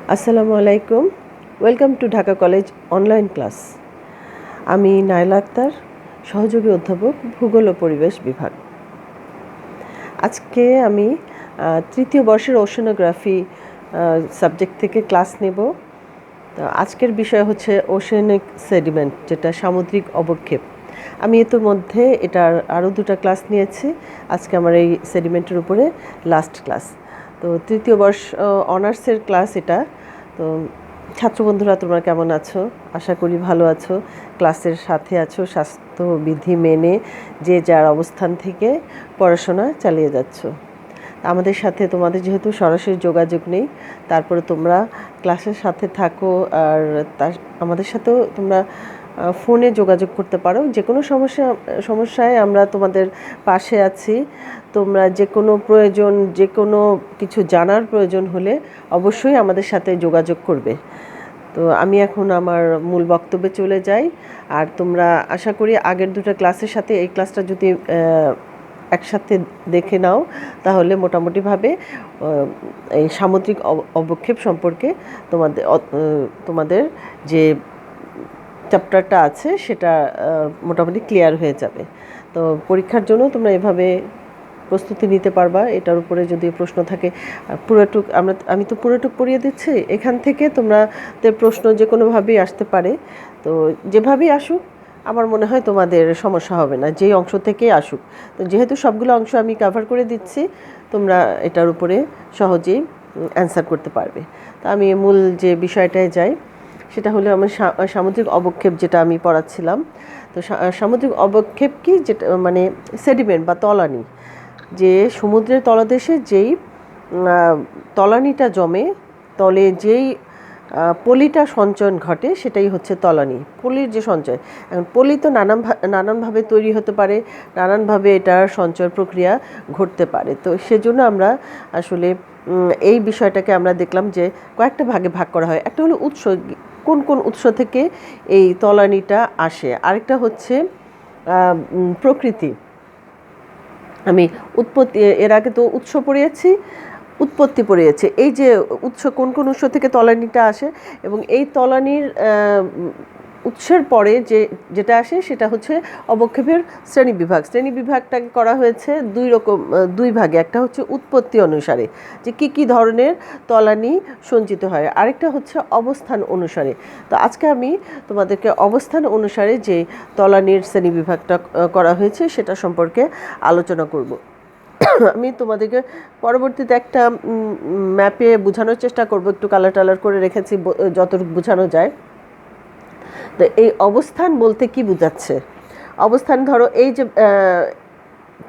আসসালামু আলাইকুম। Welcome to Dhaka college online class. আমি নাইলা আক্তার, সহযোগী অধ্যাপক, ভূগোল ও পরিবেশ বিভাগ। আজকে আমি তৃতীয় বর্ষের ওশেনোগ্রাফি সাবজেক্ট থেকে ক্লাস নেব। তো আজকের বিষয় হচ্ছে ওশেনিক সেডিমেন্ট, যেটা সামুদ্রিক অবক্ষেপ। আমি ইতিমধ্যে এটার আরও দুটো ক্লাস নিয়েছি। আজকে আমার এই সেডিমেন্টের উপরে লাস্ট ক্লাস। তো তৃতীয় বর্ষ অনার্সের ক্লাস এটা। তো ছাত্র বন্ধুরা, তোমরা কেমন আছো? আশা করি ভালো আছো, ক্লাসের সাথে আছো, স্বাস্থ্যবিধি মেনে যে যার অবস্থান থেকে পড়াশোনা চালিয়ে যাচ্ছ। আমাদের সাথে তোমাদের যেহেতু সরাসরি যোগাযোগ নেই, তারপরে তোমরা ক্লাসের সাথে থাকো, আর আমাদের সাথেও তোমরা ফোনে যোগাযোগ করতে পারো। যে কোনো সমস্যায় আমরা তোমাদের পাশে আছি। তোমরা যে কোনো প্রয়োজন, যে কোনো কিছু জানার প্রয়োজন হলে অবশ্যই আমাদের সাথে যোগাযোগ করবে। তো আমি এখন আমার মূল বক্তব্যে চলে যাই। আর তোমরা আশা করি আগের দুটো ক্লাসের সাথে এই ক্লাসটা যদি একসাথে দেখে নাও, তাহলে মোটামুটিভাবে এই সামুদ্রিক অবক্ষেপ সম্পর্কে তোমাদের যে চ্যাপ্টারটা আছে সেটা মোটামুটি ক্লিয়ার হয়ে যাবে। তো পরীক্ষার জন্য তোমরা এভাবে প্রস্তুতি নিতে পারবা। এটার উপরে যদি প্রশ্ন থাকে, আমি তো পুরোটুক পড়িয়ে দিচ্ছি। এখান থেকে তোমাদের প্রশ্ন যে কোনোভাবেই আসতে পারে। তো যেভাবেই আসুক, আমার মনে হয় তোমাদের সমস্যা হবে না, যেই অংশ থেকেই আসুক। তো যেহেতু সবগুলো অংশ আমি কভার করে দিচ্ছি, তোমরা এটার উপরে সহজেই অ্যান্সার করতে পারবে। তো আমি মূল যে বিষয়টায় যাই, সেটা হলো আমার সামুদ্রিক অবক্ষেপ, যেটা আমি পড়াচ্ছিলাম। তো সামুদ্রিক অবক্ষেপ কি, যেটা মানে সেডিমেন্ট বা তলানি, যে সমুদ্রের তলদেশে যেই তলানিটা জমে, তলে যেই পলিটা সঞ্চয়ন ঘটে, সেটাই হচ্ছে তলানি, পলির যে সঞ্চয়। এখন পলি তো নানানভাবে তৈরি হতে পারে, নানানভাবে এটার সঞ্চয় প্রক্রিয়া ঘটতে পারে। তো সেজন্য আমরা আসলে এই বিষয়টাকে আমরা দেখলাম যে কয়েকটা ভাগে ভাগ করা হয়। একটা হলো উৎস, কোন কোন উৎস থেকে এই তলানিটা আসে। আরেকটা হচ্ছে প্রকৃতি। আমি উৎপত্তি, এর আগে তো উৎস পড়িয়েছি, উৎপত্তি পড়িয়েছে। এই যে উৎস, কোন কোন উৎস থেকে তলানিটা আসে, এবং এই তলানির উৎসের পরে যেটা আসে সেটা হচ্ছে অবক্ষেপের শ্রেণীবিভাগটাকে করা হয়েছে দুই ভাগে। একটা হচ্ছে উৎপত্তি অনুসারে, যে কি ধরনের তলানি সঞ্চিত হয়, আরেকটা হচ্ছে অবস্থান অনুসারে। তো আজকে আমি তোমাদেরকে অবস্থান অনুসারে যে তলানির শ্রেণীবিভাগটা করা হয়েছে সেটা সম্পর্কে আলোচনা করব। আমি তোমাদেরকে পরবর্তীতে একটা ম্যাপে বোঝানোর চেষ্টা করব, একটু কালার টালার করে রেখেছি যতটুকু বোঝানো যায়। তো এই অবস্থান বলতে কি বোঝাচ্ছে? অবস্থান, ধরো এই যে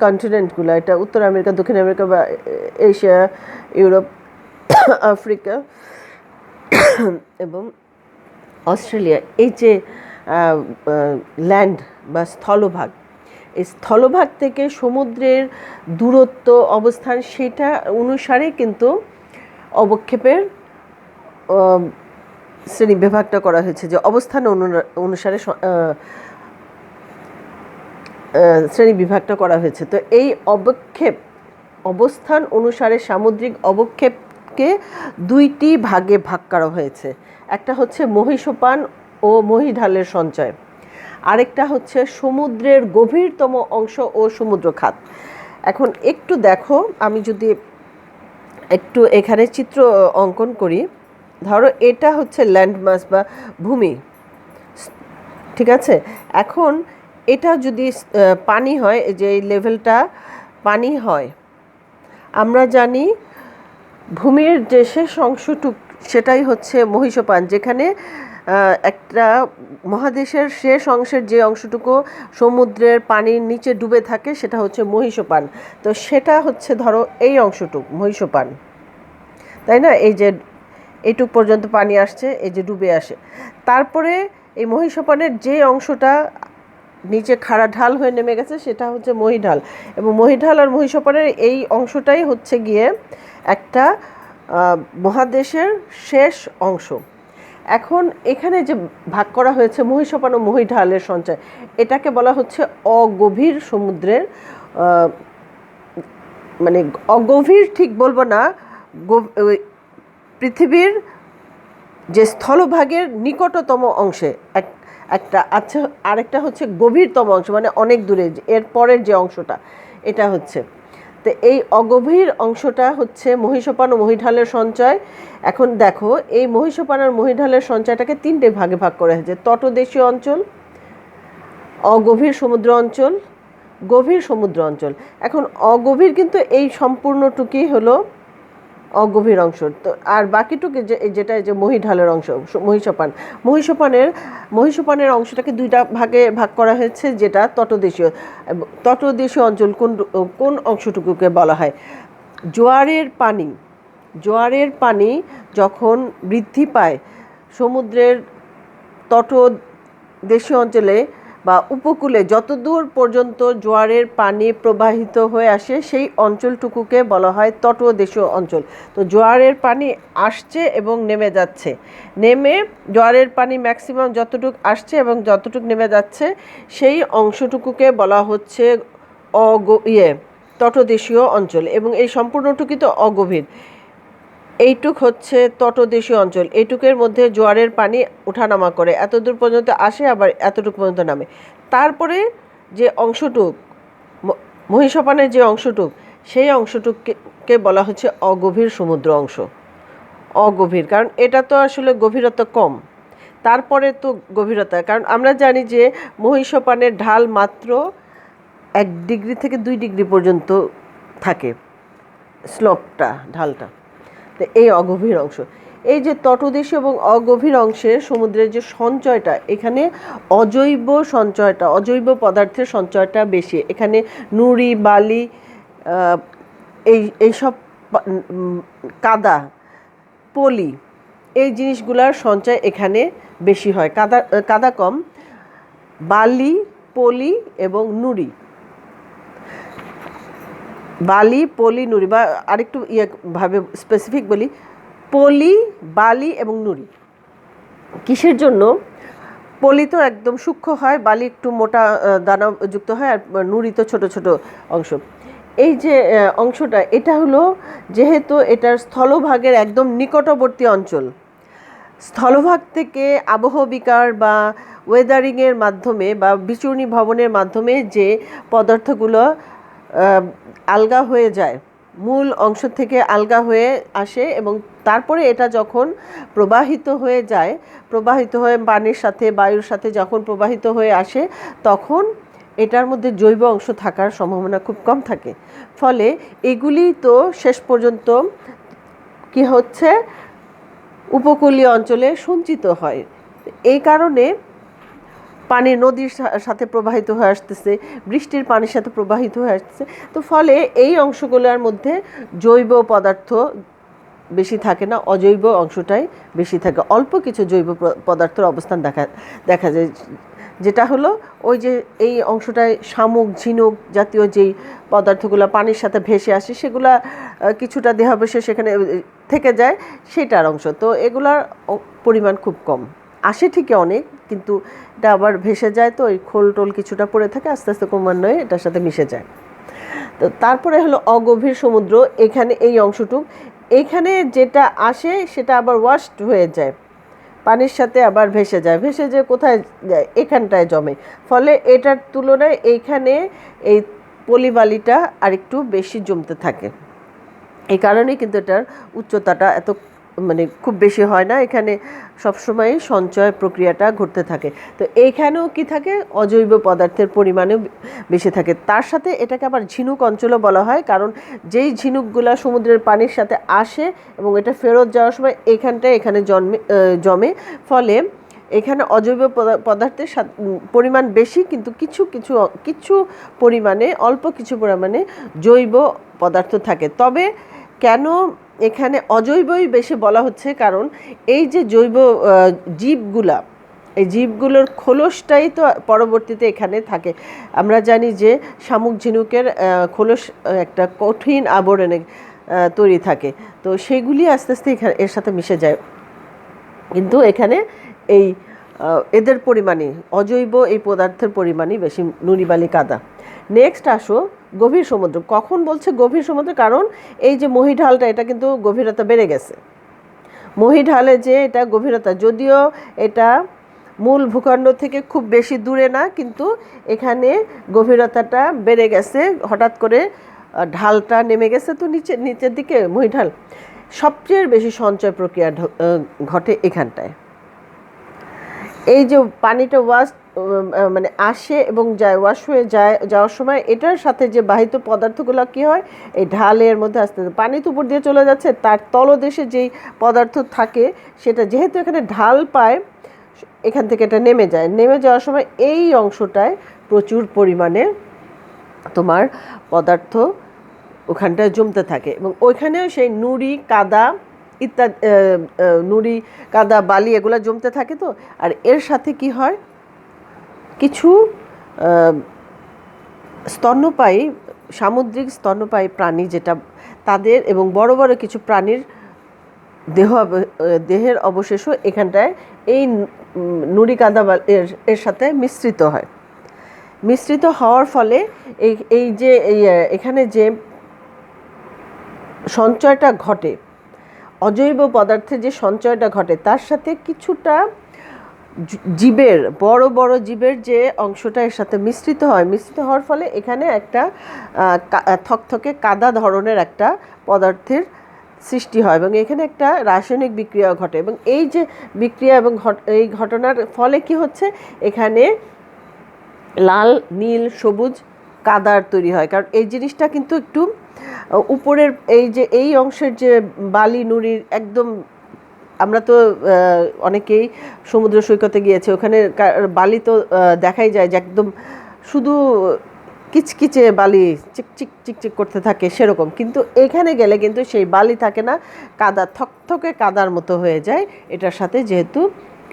কন্টিনেন্টগুলো, এটা উত্তর আমেরিকা, দক্ষিণ আমেরিকা বা এশিয়া, ইউরোপ, আফ্রিকা এবং অস্ট্রেলিয়া, এই যে ল্যান্ড বা স্থলভাগ, এই স্থলভাগ থেকে সমুদ্রের দূরত্ব, অবস্থান, সেটা অনুসারে কিন্তু অবক্ষেপের শ্রেণী বিভাগটা করা হয়েছে, যে অবস্থান অনুসারে শ্রেণী বিভাগটা করা হয়েছে। তো এই অবস্থান অনুসারে সামুদ্রিক অবক্ষেপকে দুইটি ভাগে ভাগ করা হয়েছে। একটা হচ্ছে মহীসোপান ও মহীঢালের সঞ্চয়, আরেকটা হচ্ছে সমুদ্রের গভীরতম অংশ ও সমুদ্রখাত। এখন একটু দেখো, আমি যদি একটু এখানে চিত্র অঙ্কন করি, ধরো এটা হচ্ছে ল্যান্ডমাস বা ভূমি, ঠিক আছে? এখন এটা যদি পানি হয়, যে লেভেলটা পানি হয়, আমরা জানি ভূমির যে শেষ অংশটুক সেটাই হচ্ছে মহীসোপান, যেখানে একটা মহাদেশের শেষ অংশের যে অংশটুকু সমুদ্রের পানির নিচে ডুবে থাকে সেটা হচ্ছে মহীসোপান। তো সেটা হচ্ছে ধরো এই অংশটুক মহীসোপান, তাই না? এই যে এইটুক পর্যন্ত পানি আসছে, এই যে ডুবে আসে, তারপরে এই মহীসোপানের যে অংশটা নিচে খাড়া ঢাল হয়ে নেমে গেছে সেটা হচ্ছে মহীঢাল, এবং মহীঢাল আর মহীসোপানের এই অংশটাই হচ্ছে গিয়ে একটা মহাদেশের শেষ অংশ। এখন এখানে যে ভাগ করা হয়েছে মহীসোপান ও মহীঢালের সঞ্চয়, এটাকে বলা হচ্ছে অগভীর সমুদ্রের, মানে অগভীর ঠিক বলবো না, পৃথিবীর যে স্থলভাগের নিকটতম অংশে একটা আচ্ছা, আরেকটা হচ্ছে গভীরতম অংশ, মানে অনেক দূরে, এর পরের যে অংশটা এটা হচ্ছে। তো এই অগভীর অংশটা হচ্ছে মহীসোপান ও মহীঢালের সঞ্চয়। এখন দেখো, এই মহীসোপান আর মহীঢালের সঞ্চয়টাকে তিনটে ভাগে ভাগ করা হয়েছে: তটদেশীয় অঞ্চল, অগভীর সমুদ্র অঞ্চল, গভীর সমুদ্র অঞ্চল। এখন অগভীর কিন্তু এই সম্পূর্ণটুকুই হলো অগভীর অংশ। তো আর বাকিটুকু যেটা যে মহীঢালের অংশ, মহীসোপানের অংশটাকে দুইটা ভাগে ভাগ করা হয়েছে, যেটা তটদেশীয়। তটদেশীয় অঞ্চল কোন অংশটুকুকে বলা হয়? জোয়ারের পানি যখন বৃদ্ধি পায় সমুদ্রের তটদেশীয় অঞ্চলে বা উপকূলে যতদূর পর্যন্ত জোয়ারের পানি প্রবাহিত হয়ে আসে সেই অঞ্চলটুকুকে বলা হয় তটদেশীয় অঞ্চল। তো জোয়ারের পানি আসছে এবং নেমে যাচ্ছে, জোয়ারের পানি ম্যাক্সিমাম যতটুকু আসছে এবং যতটুকু নেমে যাচ্ছে সেই অংশটুকুকে বলা হচ্ছে তটদেশীয় অঞ্চল, এবং এই সম্পূর্ণটুকুই তো অগভীর। এইটুক হচ্ছে তটদেশীয় অঞ্চল। এইটুকের মধ্যে জোয়ারের পানি ওঠানামা করে, এত দূর পর্যন্ত আসে আবার এতটুকু পর্যন্ত নামে। তারপরে যে অংশটুক, মহীসোপানের যে অংশটুক, সেই অংশটুককে বলা হচ্ছে অগভীর সমুদ্র অংশ। অগভীর কারণ এটা তো আসলে গভীরতা কম, তারপরে তো গভীরতা, কারণ আমরা জানি যে মহীসোপানের ঢাল মাত্র 1 ডিগ্রি থেকে 2 ডিগ্রি পর্যন্ত থাকে, স্লোপটা, ঢালটা। তো এই অগভীর অংশ, এই যে তটদেশীয় এবং অগভীর অংশের সমুদ্রের যে সঞ্চয়টা, এখানে অজৈব পদার্থের সঞ্চয়টা বেশি। এখানে নুড়ি, বালি, এইসব কাদা, পলি, এই জিনিসগুলোর সঞ্চয় এখানে বেশি হয়। কাদা কম, বালি, পলি এবং নুড়ি। বালি, পলি, নুড়ি, বা আরেকটু ভাবে স্পেসিফিক বলি, পলি, বালি এবং নুড়ি। কিসের জন্য? পলি তো একদম সূক্ষ্ম হয়, বালি একটু মোটা দানাযুক্ত হয়, আর নুড়ি তো ছোট ছোট অংশ। এই যে অংশটা, এটা হলো যেহেতু এটার স্থলভাগের একদম নিকটবর্তী অঞ্চল, স্থলভাগ থেকে আবহবিকার বা ওয়েদারিংয়ের মাধ্যমে বা বিচূর্ণী ভবনের মাধ্যমে যে পদার্থগুলো আলগা হয়ে যায়, মূল অংশ থেকে আলগা হয়ে আসে, এবং তারপরে এটা যখন প্রবাহিত হয়ে পানির সাথে, বায়ুর সাথে যখন প্রবাহিত হয়ে আসে, তখন এটার মধ্যে জৈব অংশ থাকার সম্ভাবনা খুব কম থাকে। ফলে এগুলি তো শেষ পর্যন্ত কি হচ্ছে, উপকূলীয় অঞ্চলে সঞ্চিত হয়। এই কারণে পানি নদীর সাথে প্রবাহিত হয়ে আসতেছে, বৃষ্টির পানির সাথে প্রবাহিত হয়ে আসতেছে। তো ফলে এই অংশগুলোর মধ্যে জৈব পদার্থ বেশি থাকে না, অজৈব অংশটাই বেশি থাকে। অল্প কিছু জৈব পদার্থের অবস্থান দেখা যায়, যেটা হলো ওই যে এই অংশটায় শামুক, ঝিনুক জাতীয় যেই পদার্থগুলো পানির সাথে ভেসে আসে, সেগুলা কিছুটা দেহাবশেষ সেখানে থেকে যায়, সেটার অংশ। তো এগুলার পরিমাণ খুব কম, আসে ঠিকই অনেক, কিন্তু এটা আবার ভেসে যায়, তো ওই খোল টোল কিছুটা পড়ে থাকে, আস্তে আস্তে ক্রমান্বয়ে এটার সাথে মিশে যায়। তো তারপরে হলো অগভীর সমুদ্র। এখানে এই অংশটুক, এখানে যেটা আসে সেটা আবার ওয়াশড হয়ে যায়, পানির সাথে আবার ভেসে যায় কোথায় যায়, এখানটায় জমে। ফলে এটার তুলনায় এইখানে এই পলিবালিটা আরেকটু বেশি জমতে থাকে। এই কারণেই কিন্তু এটার উচ্চতাটা এত খুব বেশি হয় না, এখানে সবসময় সঞ্চয় প্রক্রিয়াটা ঘটতে থাকে। তো এইখানেও কি থাকে, অজৈব পদার্থের পরিমাণও বেশি থাকে। তার সাথে এটাকে আবার ঝিনুক অঞ্চলও বলা হয়, কারণ যেই ঝিনুকগুলা সমুদ্রের পানির সাথে আসে এবং এটা ফেরত যাওয়ার সময় এখানে জমে, ফলে এখানে অজৈব পদার্থের পরিমাণ বেশি, কিন্তু কিছু পরিমাণে, অল্প কিছু পরিমাণে জৈব পদার্থ থাকে। তবে কেন এখানে অজৈবই বেশি বলা হচ্ছে, কারণ এই যে জৈব জীবগুলা, এই জীবগুলোর খোলসটাই তো পরবর্তীতে এখানে থাকে। আমরা জানি যে শামুক, ঝিনুকের খোলস একটা কঠিন আবরণে তৈরি থাকে, তো সেগুলি আস্তে আস্তে এর সাথে মিশে যায়। কিন্তু এখানে এই এদের পরিমাণই, অজৈব এই পদার্থের পরিমাণই বেশি, নুড়ি, বালি, কাদা। নেক্সট আসো গভীর সমুদ্র। কখন বলছে গভীর সমুদ্র? কারণ এই যে মহীঢালটা, এটা কিন্তু গভীরতা বেড়ে গেছে, মহীঢালে যে এটা গভীরতা, যদিও এটা মূল ভূখণ্ড থেকে খুব বেশি দূরে না, কিন্তু এখানে গভীরতাটা বেড়ে গেছে হঠাৎ করে, ঢালটা নেমে গেছে তো নিচের দিকে মহীঢাল। সবচেয়ে বেশি সঞ্চয় প্রক্রিয়া ঘটে এখানটায়। এই যে পানিটা মানে আসে এবং যায়, ওয়াশ হয়ে যাওয়ার সময় এটার সাথে যে বাহিত পদার্থগুলো কী হয়, এই ঢালের মধ্যে আস্তে আস্তে পানি তো উপর দিয়ে চলে যাচ্ছে, তার তলদেশে যেই পদার্থ থাকে সেটা যেহেতু এখানে ঢাল পায়, এখান থেকে এটা নেমে যায়। নেমে যাওয়ার সময় এই অংশটায় প্রচুর পরিমাণে তোমার পদার্থ ওখানটায় জমতে থাকে এবং ওইখানেও সেই নুড়ি কাদা ইত্যাদি, নুড়ি কাদা বালি এগুলো জমতে থাকে। তো আর এর সাথে কি হয়, কিছু স্তন্যপায়ী, সামুদ্রিক স্তন্যপায়ী প্রাণী যেটা তাদের এবং বড় বড় কিছু প্রাণীর দেহের অবশেষও এখানটায় এই নুড়ি কাদা এর সাথে মিশ্রিত হয়। মিশ্রিত হওয়ার ফলে এই যে এখানে যে সঞ্চয়টা ঘটে, অজৈব পদার্থের যে সঞ্চয়টা ঘটে, তার সাথে কিছুটা জীবের, বড় বড় জীবের যে অংশটা এর সাথে মিশ্রিত হয়। মিশ্রিত হওয়ার ফলে এখানে একটা থকথকে কাদা ধরনের একটা পদার্থের সৃষ্টি হয় এবং এখানে একটা রাসায়নিক বিক্রিয়া ঘটে এবং এই যে বিক্রিয়া এবং এই ঘটনার ফলে কি হচ্ছে, এখানে লাল, নীল, সবুজ কাদার তৈরি হয়। কারণ এই জিনিসটা কিন্তু একটু উপরের এই অংশের যে বালি নুড়ির একদম, আমরা তো অনেকেই সমুদ্র সৈকতে গিয়েছে, ওখানে বালি তো দেখাই যায় যে একদম শুধু কিচকিচে বালি চিকচিক চিকচিক করতে থাকে সেরকম, কিন্তু এখানে গেলে কিন্তু সেই বালি থাকে না, কাদা থকথকে কাদার মতো হয়ে যায় এটার সাথে, যেহেতু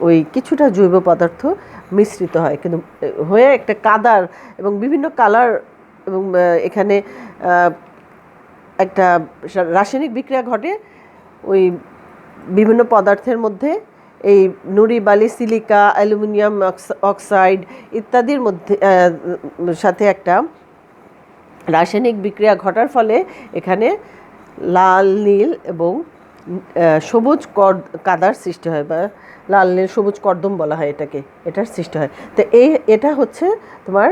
ওই কিছুটা জৈব পদার্থ মিশ্রিত হয়, কিন্তু হয়ে একটা কাদার এবং বিভিন্ন কালার এবং এখানে একটা রাসায়নিক বিক্রিয়া ঘটে ওই বিভিন্ন পদার্থের মধ্যে, এই নুড়ি বালি, সিলিকা, অ্যালুমিনিয়াম অক্সাইড ইত্যাদির মধ্যে সাথে একটা রাসায়নিক বিক্রিয়া ঘটার ফলে এখানে লাল, নীল এবং সবুজ কাদার সৃষ্টি হয়, বা লাল, নীল, সবুজ কর্দম বলা হয় এটাকে, এটার সৃষ্টি হয়। তো এটা হচ্ছে তোমার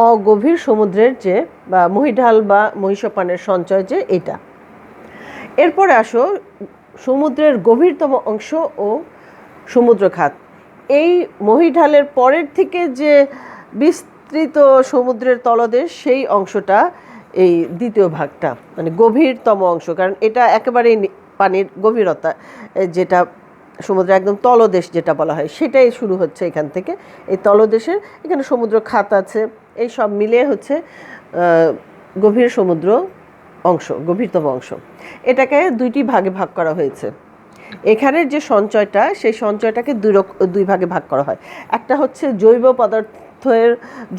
অগভীর সমুদ্রের যে বা মহীঢাল বা মহিষপানের সঞ্চয় যে এটা। এরপরে আসো সমুদ্রের গভীরতম অংশ ও সমুদ্রখাত। এই মহীঢালের পরের থেকে যে বিস্তৃত সমুদ্রের তলদেশ, সেই অংশটা এই দ্বিতীয় ভাগটা, মানে গভীরতম অংশ, কারণ এটা একেবারেই পানির গভীরতা, যেটা সমুদ্রের একদম তলদেশ যেটা বলা হয় সেটাই শুরু হচ্ছে এখান থেকে। এই তলদেশের এখানে সমুদ্র খাত আছে, এই সব মিলিয়ে হচ্ছে গভীর সমুদ্র অংশ, গভীরতম অংশ। এটাকে দুইটি ভাগে ভাগ করা হয়েছে। এখানের যে সঞ্চয়টা, সেই সঞ্চয়টাকে দুই ভাগে ভাগ করা হয়। একটা হচ্ছে জৈব পদার্থের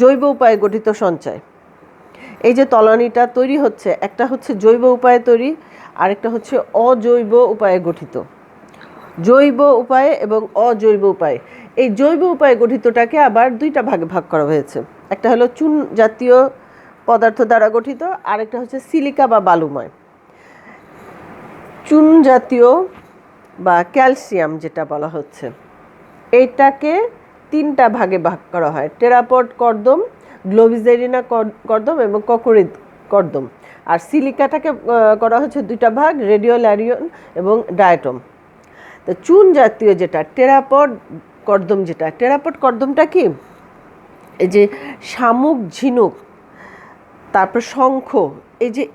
জৈব উপায়ে গঠিত সঞ্চয়, এই যে তলানিটা তৈরি হচ্ছে, একটা হচ্ছে জৈব উপায়ে তৈরি, আরেকটা হচ্ছে অজৈব উপায়ে গঠিত। জৈব উপায়ে এবং অজৈব উপায়ে, এই জৈব উপায়ে গঠিতটাকে আবার দুইটা ভাগে ভাগ করা হয়েছে। একটা হলো চুন জাতীয় পদার্থ দ্বারা গঠিত, আরেকটা হচ্ছে সিলিকা বা বালুময়। চুন জাতীয় বা ক্যালসিয়াম যেটা বলা হচ্ছে, এইটাকে তিনটা ভাগে ভাগ করা হয়: টেরাপড কর্দম, গ্লোবিজেরিনা কর্দম এবং ককরিদ কর্দম। আর সিলিকাটাকে করা হচ্ছে দুইটা ভাগ: রেডিওল্যারিয়ন এবং ডায়াটম। তো চুন জাতীয় যেটা টেরাপড কর্দম, যেটা টেরাপড কর্দমটা কি, এই যে শামুক, ঝিনুক, তারপর শঙ্খ,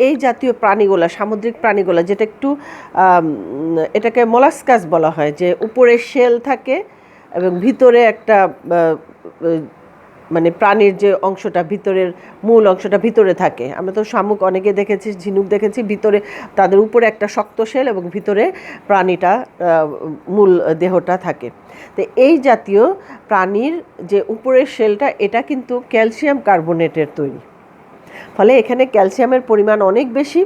এই জাতীয় প্রাণীগুলো, সামুদ্রিক প্রাণীগুলো, যেটা একটু এটাকে মোলাস্কাস বলা হয়, যে উপরে শেল থাকে এবং ভিতরে একটা মানে প্রাণীর যে অংশটা ভিতরের মূল অংশটা ভিতরে থাকে। আমরা তো শামুক অনেকে দেখেছি, ঝিনুক দেখেছি, ভিতরে তাদের উপরে একটা শক্ত শেল এবং ভিতরে প্রাণীটা মূল দেহটা থাকে। তো এই জাতীয় প্রাণীর যে উপরের শেলটা, এটা কিন্তু ক্যালসিয়াম কার্বোনেটের তৈরি, ফলে এখানে ক্যালসিয়ামের পরিমাণ অনেক বেশি।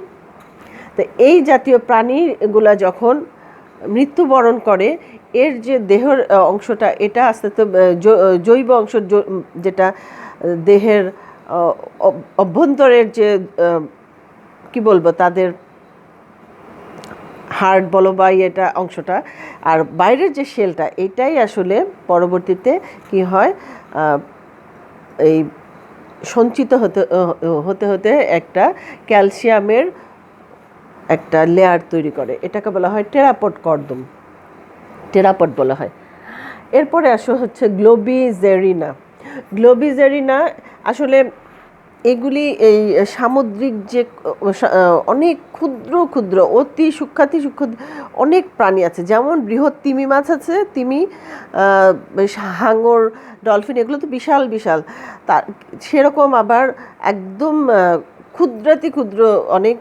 তো এই জাতীয় প্রাণীগুলা যখন মৃত্যুবরণ করে, এর যে দেহের অংশটা, এটা আস্তে আস্তে জৈব অংশ, যেটা দেহের অভ্যন্তরের যে কি বলবো, তাদের হার্ড বলো বা এটা অংশটা, আর বাইরের যে শেলটা এটাই আসলে পরবর্তীতে কি হয়, এই সঞ্চিত হতে হতে হতে একটা ক্যালসিয়ামের একটা লেয়ার তৈরি করে, এটাকে বলা হয় টেরাপড কর্দম, টেরাপড বলা হয়। এরপরে হচ্ছে গ্লোবিজেরিনা। গ্লোবিজেরিনা আসলে এগুলি এই সামুদ্রিক যে অনেক ক্ষুদ্র ক্ষুদ্র অতি সূক্ষ্মাতি সূক্ষ্ম অনেক প্রাণী আছে, যেমন বৃহৎ তিমি মাছ আছে, তিমি, হাঙর, ডলফিন, এগুলো তো বিশাল বিশাল। তার সেরকম আবার একদম ক্ষুদ্রাতি ক্ষুদ্র অনেক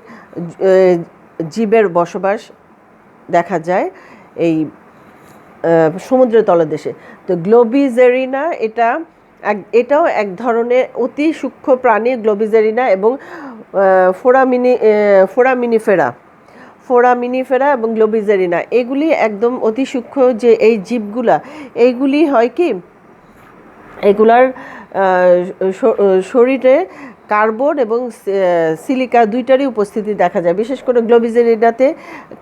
জীবের বসবাস দেখা যায় এই সমুদ্রের তলদেশে। তো গ্লোবিজেরিনা এটাও এক ধরনের অতি সূক্ষ্ম প্রাণী, গ্লোবিজেরিনা, এবং ফোরামিনিফেরা এবং গ্লোবিজেরিনা এগুলি একদম অতি সূক্ষ্ম যে এই জীবগুলা, এইগুলি হয় কি এগুলার শরীরে কার্বন এবং সিলিকা দুইটারই উপস্থিতি দেখা যায়। বিশেষ করে গ্লোবিজেরিনাতে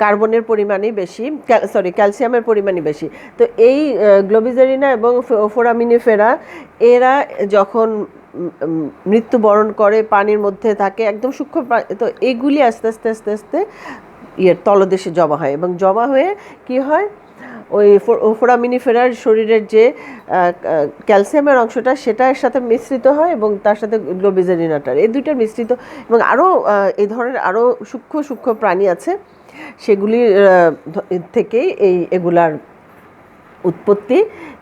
কার্বনের পরিমাণই বেশি, ক্যালসিয়ামের পরিমাণই বেশি। তো এই গ্লোবিজেরিনা এবং ফোরামিনিফেরা এরা যখন মৃত্যুবরণ করে পানির মধ্যে থাকে একদম সূক্ষ্ম, তো এগুলি আস্তে আস্তে আস্তে আস্তে তলদেশে জমা হয়, এবং জমা হয়ে কি হয়, ওই ফোরামিনিফেরার শরীরের যে ক্যালসিয়ামের অংশটা সেটার সাথে মিশ্রিত হয়, এবং তার সাথে গ্লোবিজেরিনাটার, এই দুইটার মিশ্রিত, এবং আরও এই ধরনের আরও সূক্ষ্ম সূক্ষ্ম প্রাণী আছে, সেগুলির থেকেই এগুলার উৎপত্তি,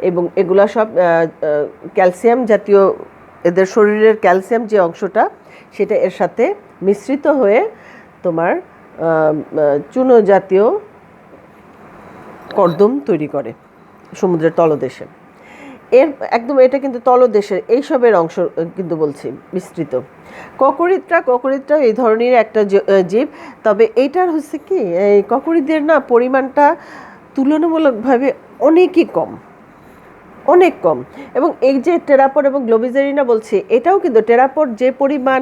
এবং এগুলা সব ক্যালসিয়াম জাতীয়, এদের শরীরের ক্যালসিয়াম যে অংশটা সেটা এর সাথে মিশ্রিত হয়ে তোমার চূর্ণ জাতীয় কর্দম তৈরি করে সমুদ্রের তলদেশে। একদম এটা কিন্তু তলদেশের এইসবের অংশ কিন্তু বলছি বিস্তৃত। ককরিতরা এই ধরনের একটা জীব, তবে এইটার হচ্ছে কি এই ককরিতদের না পরিমাণটা তুলনামূলকভাবে অনেকই কম, অনেক কম। এবং এই যে টেরাপড এবং গ্লোবিজেরিনা বলছি, এটাও কিন্তু টেরাপড যে পরিমাণ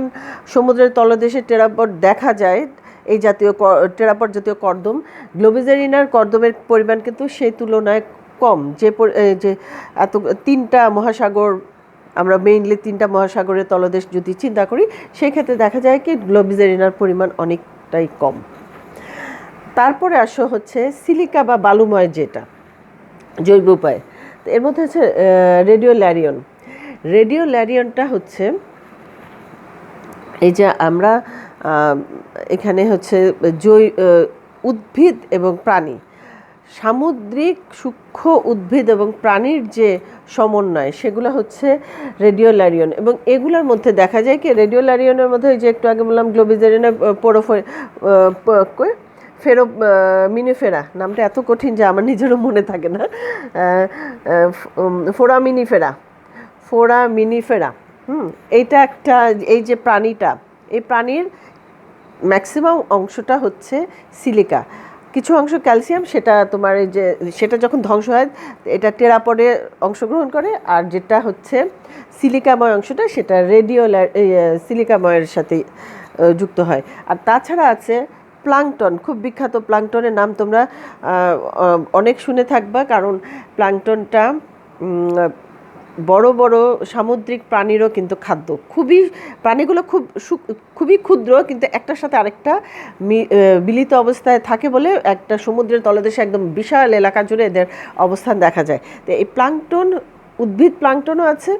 সমুদ্রের তলদেশে টেরাপড দেখা যায়, এই জাতীয় টেরাপড জাতীয় কর্দম, গ্লোবিজেরিনার কর্দমের পরিমাণ কিন্তু সেই তুলনায় কম। যে এত তিনটা মহাসাগর, আমরা মেইনলি তিনটা মহাসাগরের তলদেশ যদি চিন্তা করি, সেই ক্ষেত্রে দেখা যায় কি গ্লোবিজেরিনার পরিমাণ অনেকটাই কম। তারপরে হচ্ছে সিলিকা বা বালুময়, যেটা জৈব উপায়, এর মধ্যে হচ্ছে রেডিওল্যারিয়নটা হচ্ছে এই যে আমরা এখানে হচ্ছে উদ্ভিদ এবং প্রাণী, সামুদ্রিক সূক্ষ্ম উদ্ভিদ এবং প্রাণীর যে সমন্বয়, সেগুলো হচ্ছে রেডিওল্যারিয়ন। এবং এগুলোর মধ্যে দেখা যায় কি রেডিওল্যারিয়নের মধ্যে যে একটু আগে বললাম গ্লোবিজেরিনা, মিনিফেরা, নামটা এত কঠিন যে আমার নিজেরও মনে থাকে না, ফোরামিনিফেরা, এইটা একটা, এই যে প্রাণীটা, এই প্রাণীর ম্যাক্সিমাম অংশটা হচ্ছে সিলিকা, কিছু অংশ ক্যালসিয়াম, সেটা তোমার এই যে সেটা যখন ধ্বংস হয় এটা টেরাপডে অংশগ্রহণ করে, আর যেটা হচ্ছে সিলিকাময় অংশটা সেটা সিলিকাময়ের সাথে যুক্ত হয়। আর তাছাড়া আছে প্লাঙ্কটন, খুব বিখ্যাত প্লাঙ্কটনের নাম তোমরা অনেক শুনে থাকবা, কারণ প্লাঙ্কটনটা বড় বড় সামুদ্রিক প্রাণীরও কিন্তু খাদ্য। প্রাণীগুলো খুবই ক্ষুদ্র, কিন্তু একটার সাথে আরেকটা মিলিত অবস্থায় থাকে বলে একটা সমুদ্রের তলদেশে একদম বিশাল এলাকা জুড়ে এদের অবস্থান দেখা যায়। তো এই প্লাঙ্কটন, উদ্ভিদ প্লাঙ্কটনও আছে,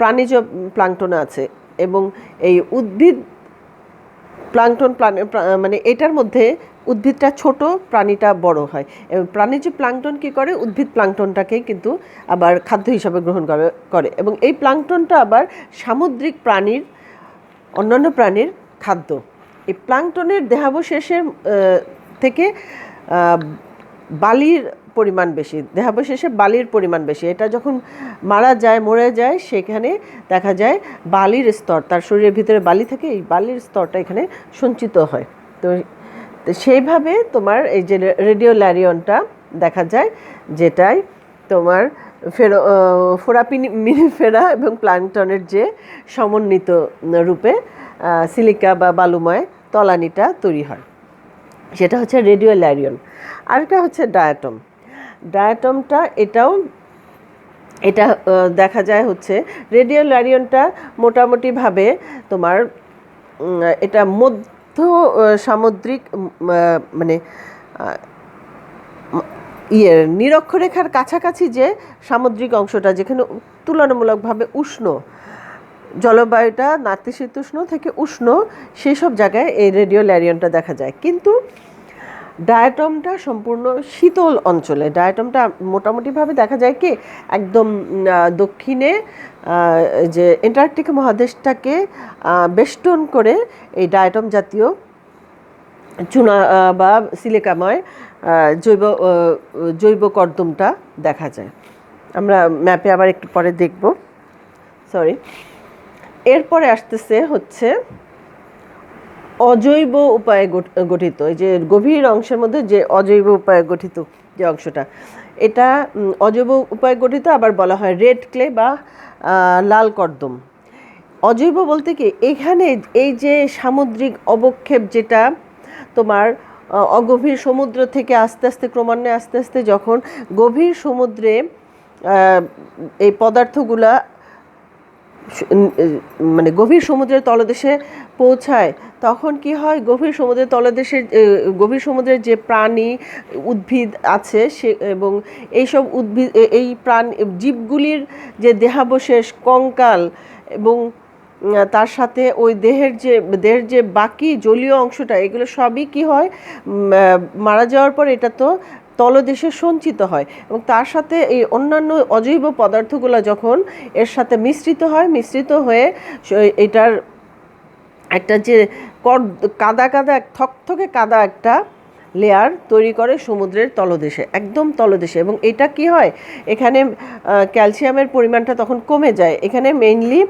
প্রাণীজ প্লাঙ্কটনও আছে, এবং এই উদ্ভিদ প্লাঙ্কটন মানে এটার মধ্যে উদ্ভিদটা ছোট, প্রাণীটা বড় হয়, এবং প্রাণীজ প্লাঙ্কটন কী করে, উদ্ভিদ প্লাঙ্কটনটাকেই কিন্তু আবার খাদ্য হিসাবে গ্রহণ করে, এবং এই প্লাঙ্কটনটা আবার সামুদ্রিক অন্যান্য প্রাণীর খাদ্য। এই প্লাঙ্কটনের দেহাবশেষের থেকে বালির পরিমাণ বেশি, দেহাবশেষে বালির পরিমাণ বেশি। এটা যখন মরে যায় সেখানে দেখা যায় বালির স্তর, তার শরীরের ভিতরে বালি থাকে, এই বালির স্তরটা এখানে সঞ্চিত হয়। তো সেইভাবে তোমার এই যে রেডিওল্যারিয়নটা দেখা যায়, যেটাই তোমার ফোরামিনিফেরা এবং প্লাঙ্কটনের যে সমন্বিত রূপে সিলিকা বা বালুময় তলানিটা তৈরি হয়। সেটা হচ্ছে রেডিওল্যারিয়ন। আরেকটা হচ্ছে ডায়াটম। ডায়াটমটা এটা দেখা যায় হচ্ছে রেডিওল্যারিয়নটা মোটামুটিভাবে তোমার এটা মধ্য সামুদ্রিক মানে নিরক্ষরেখার কাছাকাছি যে সামুদ্রিক অংশটা, যেখানে তুলনামূলকভাবে উষ্ণ, জলবায়ুটা নাতিশীতোষ্ণ থেকে উষ্ণ, সেই সব জায়গায় এই রেডিওল্যারিয়নটা দেখা যায়। কিন্তু ডায়াটমটা সম্পূর্ণ শীতল অঞ্চলে। ডায়াটমটা মোটামুটিভাবে দেখা যায় কি একদম দক্ষিণে যে অ্যান্টার্কটিকা মহাদেশটাকে বেষ্টন করে এই ডায়াটম জাতীয় চুনা বা সিলিকাময় জৈব কর্দমটা দেখা যায়। আমরা ম্যাপে আবার একটু পরে দেখব। সরি, এরপরে আসতেছে হচ্ছে অজৈব উপায়ে গঠিত, এই যে গভীর অংশের মধ্যে যে অজৈব উপায়ে গঠিত যে অংশটা, এটা অজৈব উপায়ে গঠিত, আবার বলা হয় রেড ক্লে বা লাল কর্দম। অজৈব বলতে কি, এখানে এই যে সামুদ্রিক অবক্ষেপ যেটা তোমার অগভীর সমুদ্র থেকে আস্তে আস্তে ক্রমান্বয়ে আস্তে আস্তে যখন গভীর সমুদ্রে এই পদার্থগুলা মানে গভীর সমুদ্রের তলদেশে পৌঁছায়, তখন কি হয়, গভীর সমুদ্রের যে প্রাণী উদ্ভিদ আছে সে এবং এইসব উদ্ভিদ এই জীবগুলির যে দেহাবশেষ, কঙ্কাল এবং তার সাথে ওই দেহের যে বাকি জলীয় অংশটা, এগুলো সবই কি হয়, মারা যাওয়ার পর এটা তো তলদেশে সঞ্চিত হয়, এবং তার সাথে এই অন্যান্য অজৈব পদার্থগুলো যখন এর সাথে মিশ্রিত হয়ে এটার একটা যে কাদা থকথকে কাদা একটা লেয়ার তৈরি করে সমুদ্রের তলদেশে, একদম তলদেশে। এবং এটা কি হয়, এখানে ক্যালসিয়ামের পরিমাণটা তখন কমে যায়। এখানে মেইনলি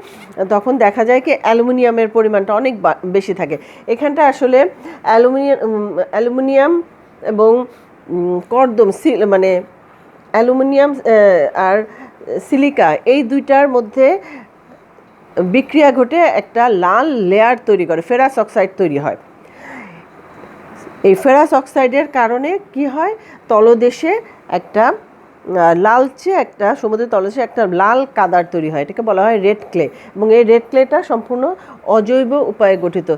তখন দেখা যায় কি অ্যালুমিনিয়ামের পরিমাণটা অনেক বেশি থাকে। এখানটা আসলে অ্যালুমিনিয়াম এবং কর্দম মানে অ্যালুমিনিয়াম আর সিলিকা, এই দুইটার মধ্যে বিক্রিয়া ঘটে একটা লাল লেয়ার তৈরি করে, ফেরাস অক্সাইড তৈরি হয়। এই ফেরাস অক্সাইডের কারণে কি হয়, তলদেশে একটা সমুদ্রের তলদেশে একটা লাল কাদার তৈরি হয়, এটাকে বলা হয় রেড ক্লে। এবং এই রেড ক্লেটা সম্পূর্ণ অজৈব উপায়ে গঠিত।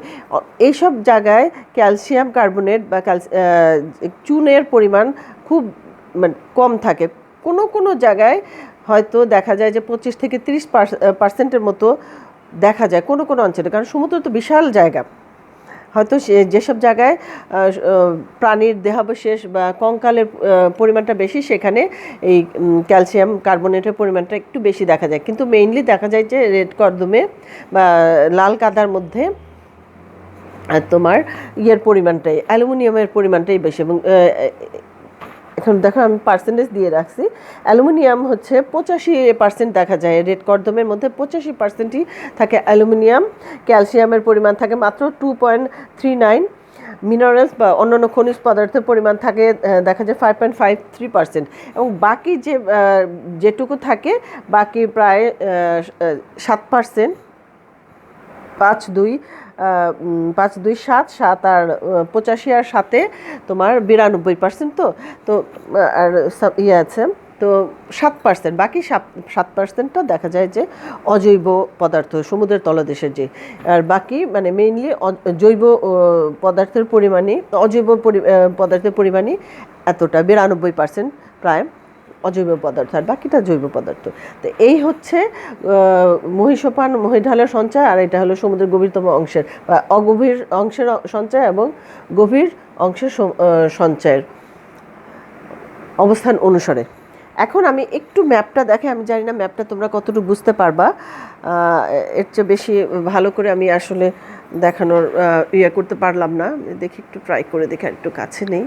এইসব জায়গায় ক্যালসিয়াম কার্বনেট বা চুনের পরিমাণ খুব কম থাকে। কোনো জায়গায় হয়তো দেখা যায় যে 25 থেকে 30% মতো দেখা যায় কোনো অঞ্চলে, কারণ সমুদ্র তো বিশাল জায়গা। হয়তো যেসব জায়গায় প্রাণীর দেহাবশেষ বা কঙ্কালের পরিমাণটা বেশি, সেখানে এই ক্যালসিয়াম কার্বনেটের পরিমাণটা একটু বেশি দেখা যায়। কিন্তু মেইনলি দেখা যায় যে রেড কর্দমে বা লাল কাদার মধ্যে তোমার অ্যালুমিনিয়ামের পরিমাণটাই বেশি। এবং এখন দেখো আমি পার্সেন্টেজ দিয়ে রাখছি, অ্যালুমিনিয়াম হচ্ছে 85% দেখা যায়, রেড কর্দমের মধ্যে 85%ই থাকে অ্যালুমিনিয়াম। ক্যালসিয়ামের পরিমাণ থাকে মাত্র 2.39, মিনারেলস বা অন্যান্য খনিজ পদার্থের পরিমাণ থাকে দেখা যায় 5.53%। এবং বাকি যেটুকু থাকে, বাকি প্রায় 7%, 5, 2, 7 আর 85 আর 7 তোমার 92%। তো আর আছে তো 7%, বাকি 7%টা দেখা যায় যে অজৈব পদার্থ, সমুদ্রের তলদেশের যে। আর বাকি মানে মেইনলি জৈব পদার্থের পরিমাণই, অজৈব পদার্থের পরিমাণই এতটা 92% প্রায় অজৈব পদার্থ, আর বাকিটা জৈব পদার্থ। তো এই হচ্ছে মহীসোপান মহীঢালের সঞ্চয়, আর এটা হলো সমুদ্রের গভীরতম অংশের বা অগভীর অংশের সঞ্চয় এবং গভীর অংশের সঞ্চয়ের অবস্থান অনুসারে। এখন আমি একটু ম্যাপটা দেখাই, আমি জানি না ম্যাপটা তোমরা কতটুকু বুঝতে পারবা, এর চেয়ে বেশি ভালো করে আমি আসলে দেখানোর করতে পারলাম না। দেখি একটু ট্রাই করে দেখি, একটু কাছে নেই।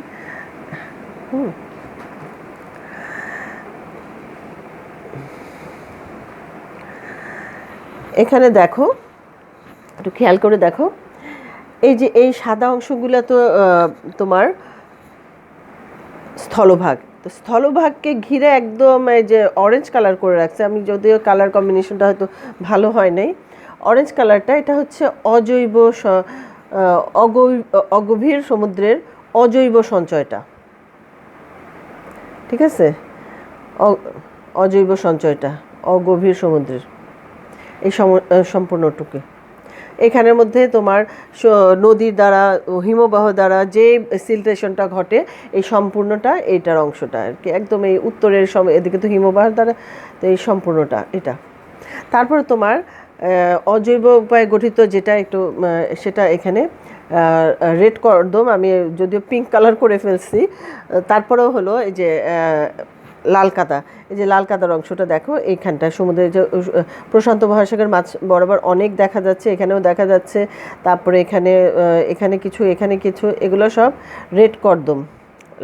এখানে দেখো, একটু খেয়াল করে দেখো, এই যে এই সাদা অংশগুলো তো তোমার স্থলভাগ। তো স্থলভাগকে ঘিরে একদম এই যে অরেঞ্জ কালার করে রাখছে, আমি যদিও কালার কম্বিনেশনটা হয়তো ভালো হয় নাই, অরেঞ্জ কালারটা, এটা হচ্ছে অজৈব অগভীর সমুদ্রের অজৈব সঞ্চয়টা, ঠিক আছে, অজৈব সঞ্চয়টা অগভীর সমুদ্রের এই সম্পূর্ণটুকু। এখানের মধ্যে তোমার নদীর দ্বারা হিমবাহ দ্বারা যে সিলট্রেশনটা ঘটে এই সম্পূর্ণটা এইটার অংশটা আর কি, একদম এই উত্তরের এদিকে তো হিমবাহ দ্বারা, তো এই সম্পূর্ণটা এটা। তারপরে তোমার অজৈব উপায়ে গঠিত যেটা একটু সেটা এখানে রেড কর্দম, আমি যদিও পিঙ্ক কালার করে ফেলছি, তারপরেও হলো এই যে লাল কাদা, এই যে লাল কাদার অংশটা দেখো এইখানটা সমুদ্রের যে প্রশান্ত মহাসাগর মাছ বরাবর অনেক দেখা যাচ্ছে, এখানেও দেখা যাচ্ছে। তারপরে এখানে কিছু এগুলো সব রেড কর্দম,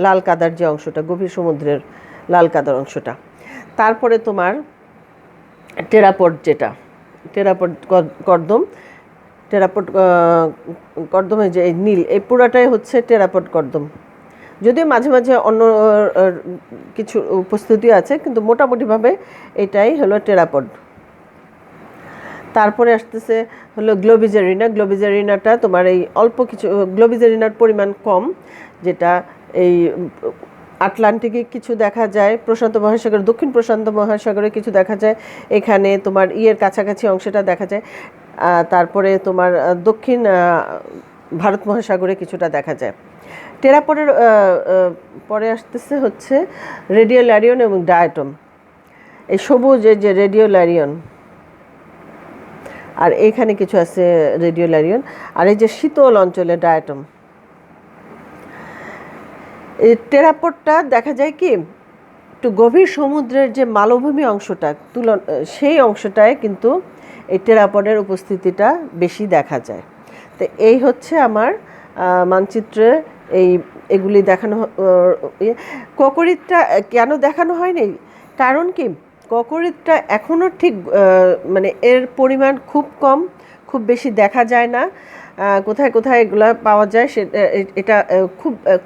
লাল কাদার যে অংশটা, গভীর সমুদ্রের লাল কাদার অংশটা। তারপরে তোমার টেরাপড, যেটা টেরাপড কর্দম, টেরাপড কর্দমের যে নীল, এই পুরাটাই হচ্ছে টেরাপড কর্দম, যদিও মাঝে মাঝে অন্য কিছু উপস্থিতি আছে, কিন্তু মোটামুটিভাবে এটাই হলো টেরাপড। তারপরে আসতেছে হলো গ্লোবিজেরিনা। গ্লোবিজেরিনাটা তোমার এই অল্প কিছু, গ্লোবিজেরিনার পরিমাণ কম, যেটা এই আটলান্টিকে কিছু দেখা যায়, প্রশান্ত মহাসাগর, দক্ষিণ প্রশান্ত মহাসাগরে কিছু দেখা যায়, এখানে তোমার কাছাকাছি অংশটা দেখা যায়। তারপরে তোমার দক্ষিণ ভারত মহাসাগরে কিছুটা দেখা যায়। টেরাপডের পরে আসতেছে হচ্ছে রেডিওল্যারিয়ন এবং ডায়াটম, এই সবুজ যে রেডিওল্যারিয়ন, আর এখানে কিছু আছে রেডিওল্যারিয়ন, আর এই যে শীতল অঞ্চলে ডায়াটম। এই টেরাপডটা দেখা যায় কি একটু গভীর সমুদ্রের যে মালভূমি অংশটা সেই অংশটায় কিন্তু এই টেরাপডের উপস্থিতিটা বেশি দেখা যায়। তো এই হচ্ছে আমার মানচিত্রে এগুলি দেখানো। ককরিতটা কেন দেখানো হয়নি, কারণ কি ককরিতটা এখনও ঠিক মানে এর পরিমাণ খুব কম, খুব বেশি দেখা যায় না। কোথায় কোথায় এগুলো পাওয়া যায় এটা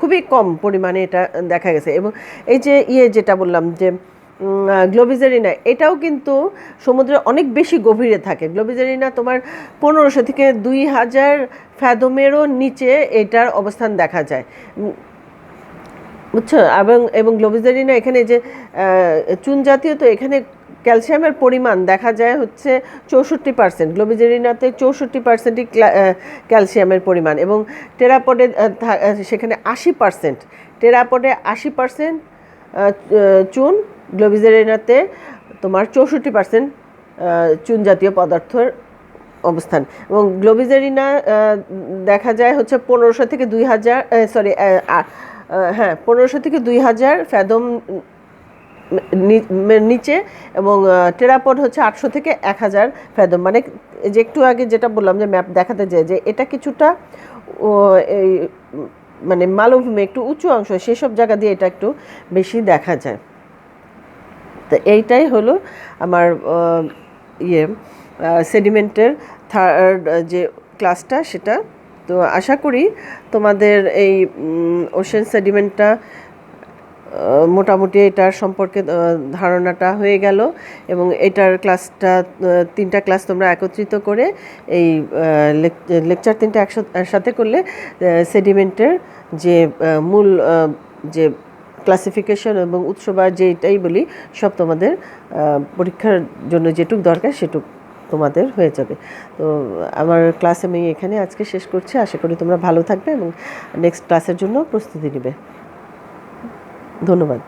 খুবই কম পরিমাণে এটা দেখা গেছে। এবং এই যে যেটা বললাম যে গ্লোবিজেরিনা, এটাও কিন্তু সমুদ্রে অনেক বেশি গভীরে থাকে। গ্লোবিজেরিনা তোমার 1500 থেকে 2000 ফ্যাদমেরও নিচে এটার অবস্থান দেখা যায়, বুঝছো। এবং গ্লোবিজেরিনা এখানে যে চুন জাতীয়, তো এখানে ক্যালসিয়ামের পরিমাণ দেখা যায় হচ্ছে 64%, গ্লোবিজেরিনাতে 64%ই ক্যালসিয়ামের পরিমাণ, এবং টেরাপডে সেখানে 80%, টেরাপডে 80% চুন, গ্লোবিজেরিনাতে তোমার 64% চুন জাতীয় পদার্থের অবস্থান। এবং গ্লোবিজেরিনা দেখা যায় হচ্ছে 1500 থেকে 2000, সরি হ্যাঁ 1500 থেকে 2000 ফ্যাদম নিচে, এবং টেরাপড হচ্ছে 800 থেকে 1000 ফ্যাদম। মানে যে একটু আগে যেটা বললাম যে ম্যাপ দেখাতে যায় যে এটা কিছুটা এই মানে মালভূমি একটু উঁচু অংশ, সেসব জায়গা দিয়ে এটা একটু বেশি দেখা যায়। তো এইটাই হলো আমার সেডিমেন্টের থার্ড যে ক্লাসটা সেটা। তো আশা করি তোমাদের এই ওশেন সেডিমেন্টটা মোটামুটি এটার সম্পর্কে ধারণাটা হয়ে গেল, এবং এটার ক্লাসটা 3টা ক্লাস তোমরা একত্রিত করে এই লেকচার 3টা একসাথে করলে সেডিমেন্টের যে মূল যে ক্লাসিফিকেশন এবং উৎসবার যেটাই বলি সব তোমাদের পরীক্ষার জন্য যেটুক দরকার সেটুক তোমাদের হয়ে যাবে। তো আমার ক্লাস আমি এখানে আজকে শেষ করছি। আশা করি তোমরা ভালো থাকবে এবং নেক্সট ক্লাসের জন্য প্রস্তুতি নেবে। ধন্যবাদ।